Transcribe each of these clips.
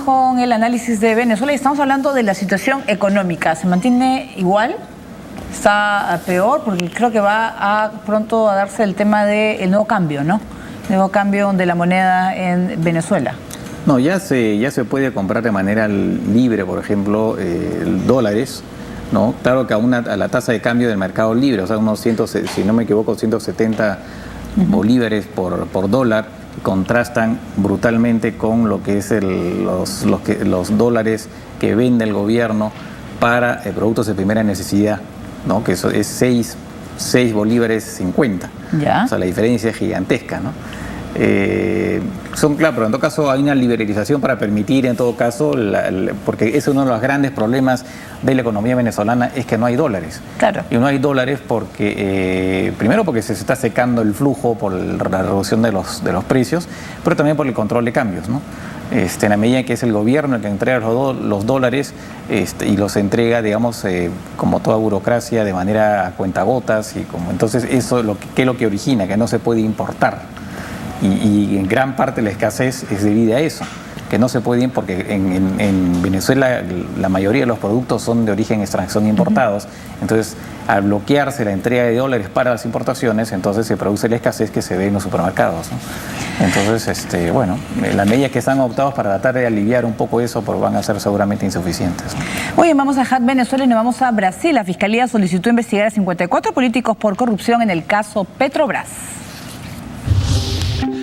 Seguimos con el análisis de Venezuela y estamos hablando de la situación económica. ¿Se mantiene igual? ¿Está peor? Porque creo que va pronto a darse el tema del nuevo cambio, ¿no? El nuevo cambio de la moneda en Venezuela. No, ya se puede comprar de manera libre, por ejemplo, dólares, ¿no? Claro que a la tasa de cambio del mercado libre, o sea, unos si no me equivoco, 170 bolívares por dólar, contrastan brutalmente con lo que es los dólares que vende el gobierno para productos de primera necesidad, ¿no? Que eso es 6 bolívares 50. ¿Ya? O sea, la diferencia es gigantesca, ¿no? Claro, pero en todo caso hay una liberalización para permitir, en todo caso, porque es uno de los grandes problemas de la economía venezolana, es que no hay dólares. Claro. Y no hay dólares porque, primero porque se está secando el flujo por la reducción de los precios, pero también por el control de cambios, ¿no? En la medida que es el gobierno el que entrega los dólares y los entrega, digamos, como toda burocracia, de manera a cuentagotas, entonces eso ¿qué es lo que origina? Que no se puede importar. Y en gran parte la escasez es debida a eso, que no se puede ir porque en Venezuela la mayoría de los productos son de origen extranjero, son importados. Entonces, al bloquearse la entrega de dólares para las importaciones, entonces se produce la escasez que se ve en los supermercados, ¿no? Entonces, bueno, las medidas que están optadas para tratar de aliviar un poco eso van a ser seguramente insuficientes, ¿no? Muy bien, vamos a dejar Venezuela y nos vamos a Brasil. La Fiscalía solicitó investigar a 54 políticos por corrupción en el caso Petrobras.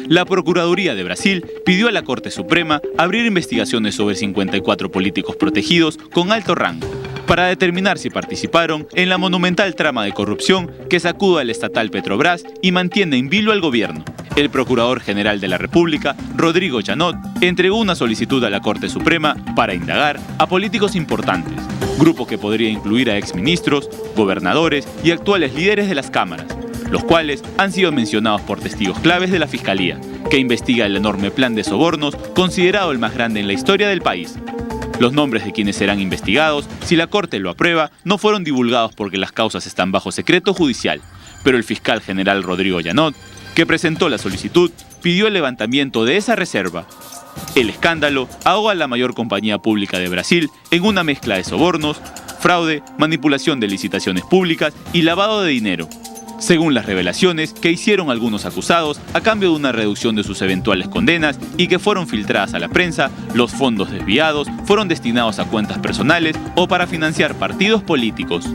La Procuraduría de Brasil pidió a la Corte Suprema abrir investigaciones sobre 54 políticos protegidos con alto rango para determinar si participaron en la monumental trama de corrupción que sacude al estatal Petrobras y mantiene en vilo al gobierno. El Procurador General de la República, Rodrigo Janot, entregó una solicitud a la Corte Suprema para indagar a políticos importantes, grupo que podría incluir a exministros, gobernadores y actuales líderes de las cámaras, los cuales han sido mencionados por testigos claves de la Fiscalía, que investiga el enorme plan de sobornos considerado el más grande en la historia del país. Los nombres de quienes serán investigados, si la Corte lo aprueba, no fueron divulgados porque las causas están bajo secreto judicial, pero el fiscal general Rodrigo Janot, que presentó la solicitud, pidió el levantamiento de esa reserva. El escándalo ahoga a la mayor compañía pública de Brasil en una mezcla de sobornos, fraude, manipulación de licitaciones públicas y lavado de dinero, según las revelaciones que hicieron algunos acusados a cambio de una reducción de sus eventuales condenas y que fueron filtradas a la prensa. Los fondos desviados fueron destinados a cuentas personales o para financiar partidos políticos.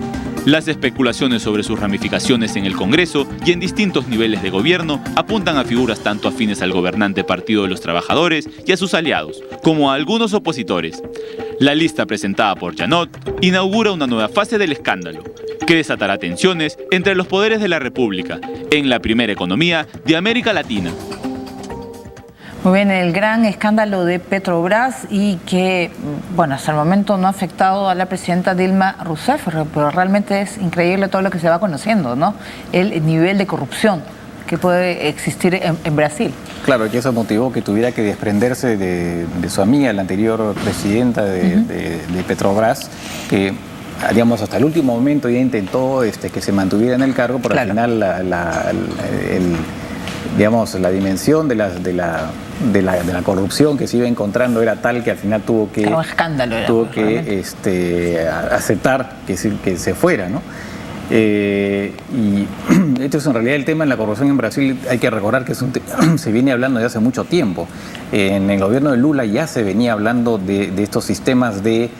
Las especulaciones sobre sus ramificaciones en el Congreso y en distintos niveles de gobierno apuntan a figuras tanto afines al gobernante Partido de los Trabajadores y a sus aliados, como a algunos opositores. La lista presentada por Janot inaugura una nueva fase del escándalo, que desatará tensiones entre los poderes de la República en la primera economía de América Latina. Muy bien, el gran escándalo de Petrobras y que, bueno, hasta el momento no ha afectado a la presidenta Dilma Rousseff, pero realmente es increíble todo lo que se va conociendo, ¿no? El nivel de corrupción que puede existir en Brasil. Claro, que eso motivó que tuviera que desprenderse de su amiga, la anterior presidenta de Petrobras, que, digamos, hasta el último momento ya intentó que se mantuviera en el cargo, pero al final digamos, la dimensión de la corrupción que se iba encontrando era tal que al final tuvo que aceptar que se fuera, ¿no? Y esto es en realidad el tema en la corrupción en Brasil. Hay que recordar que se viene hablando de hace mucho tiempo. En el gobierno de Lula ya se venía hablando de estos sistemas de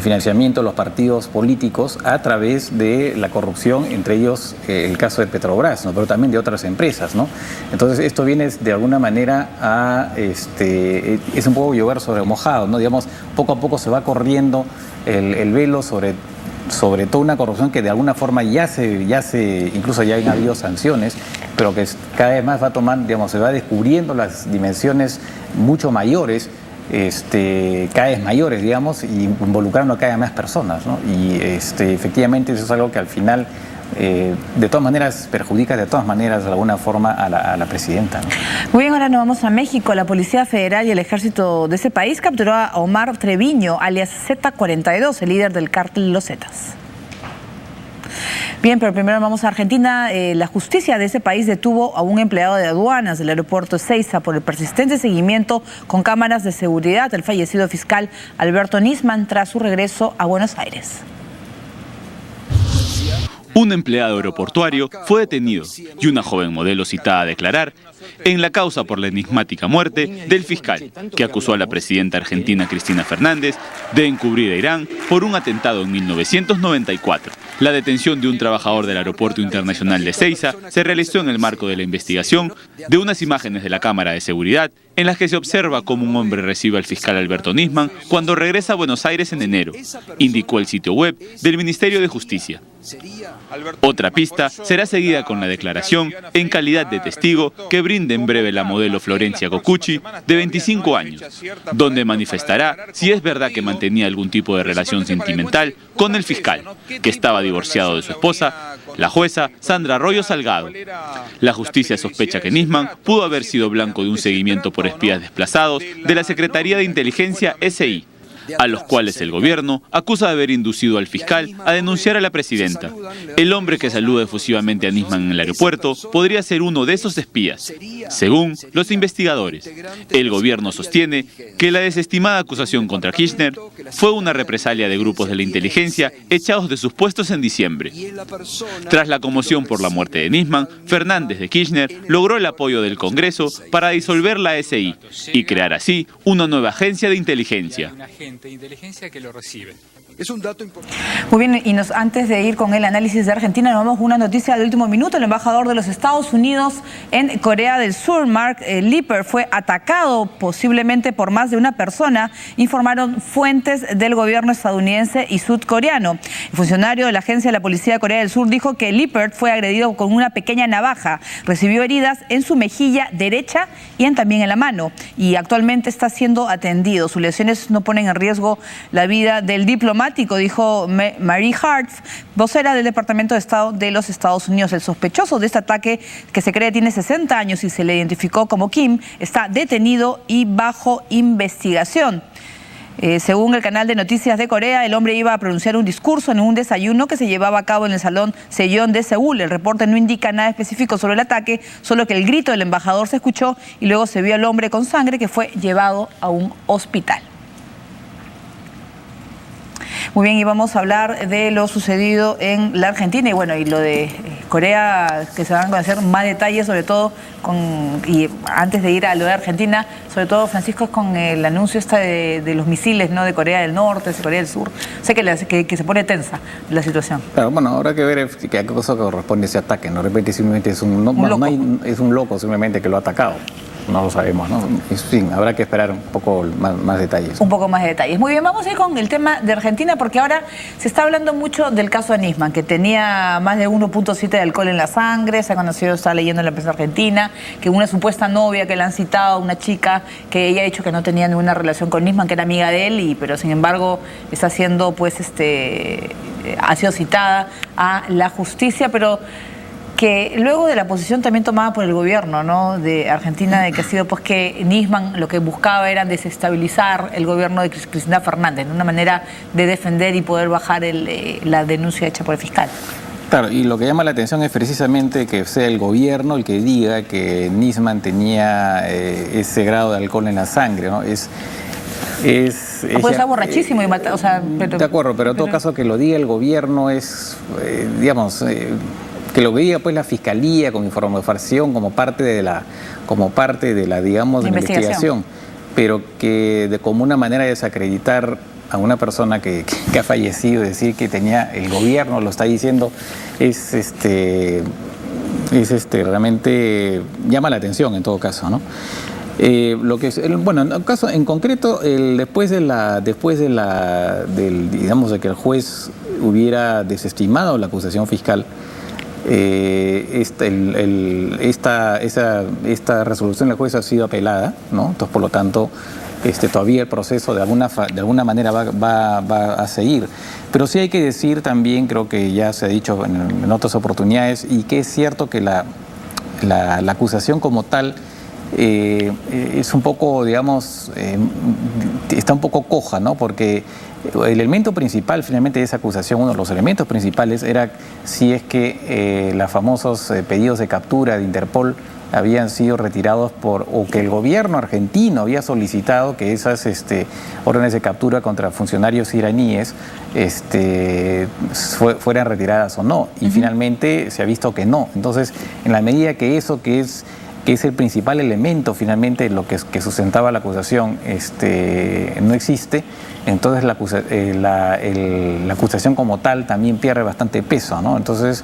financiamiento de los partidos políticos a través de la corrupción, entre ellos el caso de Petrobras, ¿no? Pero también de otras empresas, ¿no? Entonces esto viene de alguna manera es un poco llover sobre mojado, ¿no? Digamos, poco a poco se va corriendo el velo sobre toda una corrupción que de alguna forma incluso ya han habido sanciones, pero que cada vez más va tomando, digamos, se va descubriendo las dimensiones mucho mayores, cada vez mayores, digamos, y involucrando a cada vez más personas, ¿no? Y efectivamente eso es algo que al final de todas maneras perjudica de alguna forma a la presidenta, ¿no? Muy bien, ahora nos vamos a México. La Policía Federal y el Ejército de ese país capturó a Omar Treviño, alias Z42, el líder del cártel Los Zetas. Bien, pero primero vamos a Argentina. La justicia de ese país detuvo a un empleado de aduanas del aeropuerto Ezeiza por el persistente seguimiento con cámaras de seguridad del fallecido fiscal Alberto Nisman tras su regreso a Buenos Aires. Un empleado aeroportuario fue detenido y una joven modelo citada a declarar en la causa por la enigmática muerte del fiscal, que acusó a la presidenta argentina Cristina Fernández de encubrir a Irán por un atentado en 1994. La detención de un trabajador del Aeropuerto Internacional de Ezeiza se realizó en el marco de la investigación de unas imágenes de la cámara de seguridad en las que se observa cómo un hombre recibe al fiscal Alberto Nisman cuando regresa a Buenos Aires en enero, indicó el sitio web del Ministerio de Justicia. Otra pista será seguida con la declaración en calidad de testigo que brinde en breve la modelo Florencia Cocucci, de 25 años, donde manifestará si es verdad que mantenía algún tipo de relación sentimental con el fiscal, que estaba divorciado de su esposa, la jueza Sandra Arroyo Salgado. La justicia sospecha que Nisman pudo haber sido blanco de un seguimiento por espías desplazados de la Secretaría de Inteligencia SI, a los cuales el gobierno acusa de haber inducido al fiscal a denunciar a la presidenta. El hombre que saluda efusivamente a Nisman en el aeropuerto podría ser uno de esos espías, según los investigadores. El gobierno sostiene que la desestimada acusación contra Kirchner fue una represalia de grupos de la inteligencia echados de sus puestos en diciembre. Tras la conmoción por la muerte de Nisman, Fernández de Kirchner logró el apoyo del Congreso para disolver la SI y crear así una nueva agencia de inteligencia. De inteligencia que lo recibe. Es un dato importante. Muy bien, y antes de ir con el análisis de Argentina, nos vamos con una noticia de último minuto. El embajador de los Estados Unidos en Corea del Sur, Mark Lippert, fue atacado posiblemente por más de una persona, informaron fuentes del gobierno estadounidense y sudcoreano. El funcionario de la agencia de la policía de Corea del Sur dijo que Lippert fue agredido con una pequeña navaja, recibió heridas en su mejilla derecha y también en la mano, y actualmente está siendo atendido. Sus lesiones no ponen en riesgo la vida del diplomático, dijo Mary Hart, vocera del Departamento de Estado de los Estados Unidos. El sospechoso de este ataque, que se cree tiene 60 años y se le identificó como Kim, está detenido y bajo investigación. Según el canal de noticias de Corea, el hombre iba a pronunciar un discurso en un desayuno que se llevaba a cabo en el Salón Sejong de Seúl. El reporte no indica nada específico sobre el ataque, solo que el grito del embajador se escuchó y luego se vio al hombre con sangre que fue llevado a un hospital. Muy bien, y vamos a hablar de lo sucedido en la Argentina y bueno, y lo de Corea, que se van a conocer más detalles, sobre todo y antes de ir a lo de Argentina, sobre todo, Francisco, es con el anuncio de los misiles, ¿no?, de Corea del Norte, de Corea del Sur. Sé que se pone tensa la situación. Claro, bueno, habrá que ver a qué cosa corresponde ese ataque, ¿no? De repente simplemente es un loco simplemente que lo ha atacado. No lo sabemos, ¿no? En fin, habrá que esperar un poco más detalles. Un poco más de detalles. Muy bien, vamos a ir con el tema de Argentina, porque ahora se está hablando mucho del caso de Nisman, que tenía más de 1.7 de alcohol en la sangre. Se ha conocido, está leyendo en la prensa argentina, que una supuesta novia que le han citado, una chica que ella ha dicho que no tenía ninguna relación con Nisman, que era amiga de él, pero sin embargo está siendo, pues, ha sido citada a la justicia, pero que luego de la posición también tomada por el gobierno, ¿no?, de Argentina, de que ha sido pues que Nisman lo que buscaba era desestabilizar el gobierno de Cristina Fernández, una manera de defender y poder bajar la denuncia hecha por el fiscal. Claro, y lo que llama la atención es precisamente que sea el gobierno el que diga que Nisman tenía ese grado de alcohol en la sangre, ¿no? Puede estar borrachísimo y matar, o sea, de acuerdo, pero en todo caso que lo diga el gobierno es, que lo veía pues la fiscalía con información como parte de la digamos, de la investigación, pero que como una manera de desacreditar a una persona que ha fallecido, decir que tenía el gobierno lo está diciendo, realmente llama la atención en todo caso, ¿no? En concreto, después de que el juez hubiera desestimado la acusación fiscal, esta resolución del juez ha sido apelada, ¿no? Entonces, por lo tanto, todavía el proceso de alguna manera va a seguir. Pero sí hay que decir también, creo que ya se ha dicho en otras oportunidades, y que es cierto que la acusación como tal es un poco, digamos, está un poco coja, ¿no? Porque el elemento principal finalmente de esa acusación, uno de los elementos principales era si es que los famosos pedidos de captura de Interpol habían sido retirados o que el gobierno argentino había solicitado que esas órdenes de captura contra funcionarios iraníes fueran retiradas o no. Y finalmente se ha visto que no. Entonces, en la medida que eso que es el principal elemento finalmente lo que sustentaba la acusación no existe, entonces la acusación como tal también pierde bastante peso, ¿no? Entonces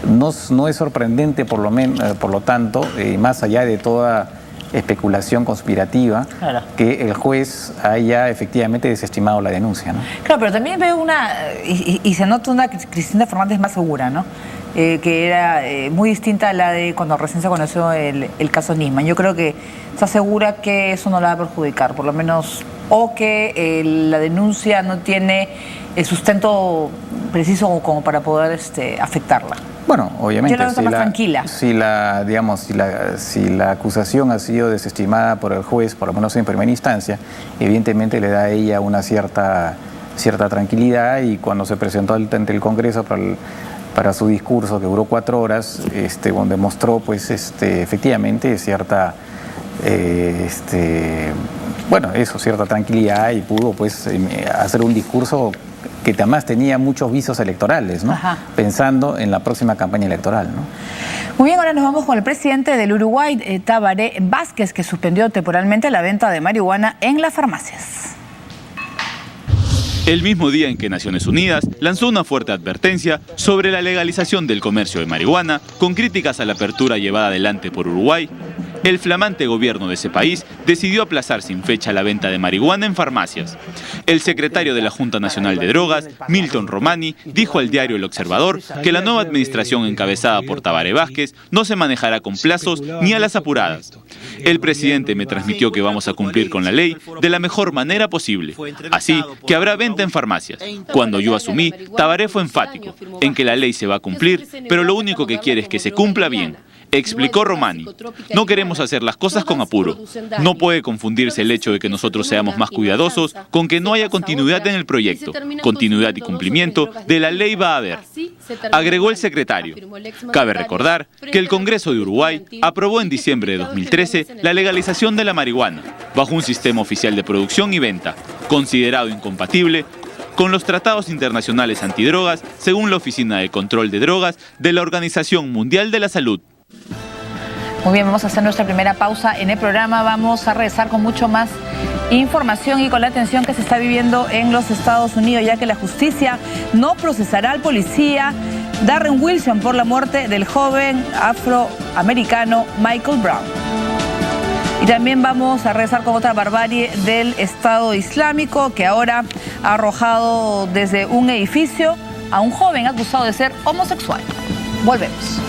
no es sorprendente por lo tanto, más allá de toda especulación conspirativa, claro, que el juez haya efectivamente desestimado la denuncia, ¿no? Claro, pero también veo y se nota una Cristina Fernández más segura, ¿no? Que era muy distinta a la de cuando recién se conoció el caso Nisman. Yo creo que está segura que eso no la va a perjudicar, por lo menos, o que la denuncia no tiene el sustento preciso como para poder afectarla. Bueno, obviamente, yo la veo más tranquila. Si la acusación ha sido desestimada por el juez, por lo menos en primera instancia, evidentemente le da a ella una cierta tranquilidad, y cuando se presentó ante el Congreso para su discurso, que duró 4 horas, donde mostró pues efectivamente cierta cierta tranquilidad, y pudo pues hacer un discurso que además tenía muchos visos electorales, ¿no? Ajá. Pensando en la próxima campaña electoral, ¿no? Muy bien, ahora nos vamos con el presidente del Uruguay, Tabaré Vázquez, que suspendió temporalmente la venta de marihuana en las farmacias. El mismo día en que Naciones Unidas lanzó una fuerte advertencia sobre la legalización del comercio de marihuana, con críticas a la apertura llevada adelante por Uruguay, el flamante gobierno de ese país decidió aplazar sin fecha la venta de marihuana en farmacias. El secretario de la Junta Nacional de Drogas, Milton Romani, dijo al diario El Observador que la nueva administración encabezada por Tabaré Vázquez no se manejará con plazos ni a las apuradas. El presidente me transmitió que vamos a cumplir con la ley de la mejor manera posible, así que habrá venta en farmacias. Cuando yo asumí, Tabaré fue enfático en que la ley se va a cumplir, pero lo único que quiere es que se cumpla bien. Explicó Romani, no queremos hacer las cosas con apuro. No puede confundirse el hecho de que nosotros seamos más cuidadosos con que no haya continuidad en el proyecto. Continuidad y cumplimiento de la ley va a haber, agregó el secretario. Cabe recordar que el Congreso de Uruguay aprobó en diciembre de 2013 la legalización de la marihuana, bajo un sistema oficial de producción y venta, considerado incompatible con los tratados internacionales antidrogas, según la Oficina de Control de Drogas de la Organización Mundial de la Salud. Muy bien, vamos a hacer nuestra primera pausa en el programa. Vamos a regresar con mucho más información y con la tensión que se está viviendo en los Estados Unidos, ya que la justicia no procesará al policía Darren Wilson por la muerte del joven afroamericano Michael Brown. Y también vamos a regresar con otra barbarie del Estado Islámico, que ahora ha arrojado desde un edificio a un joven acusado de ser homosexual. Volvemos.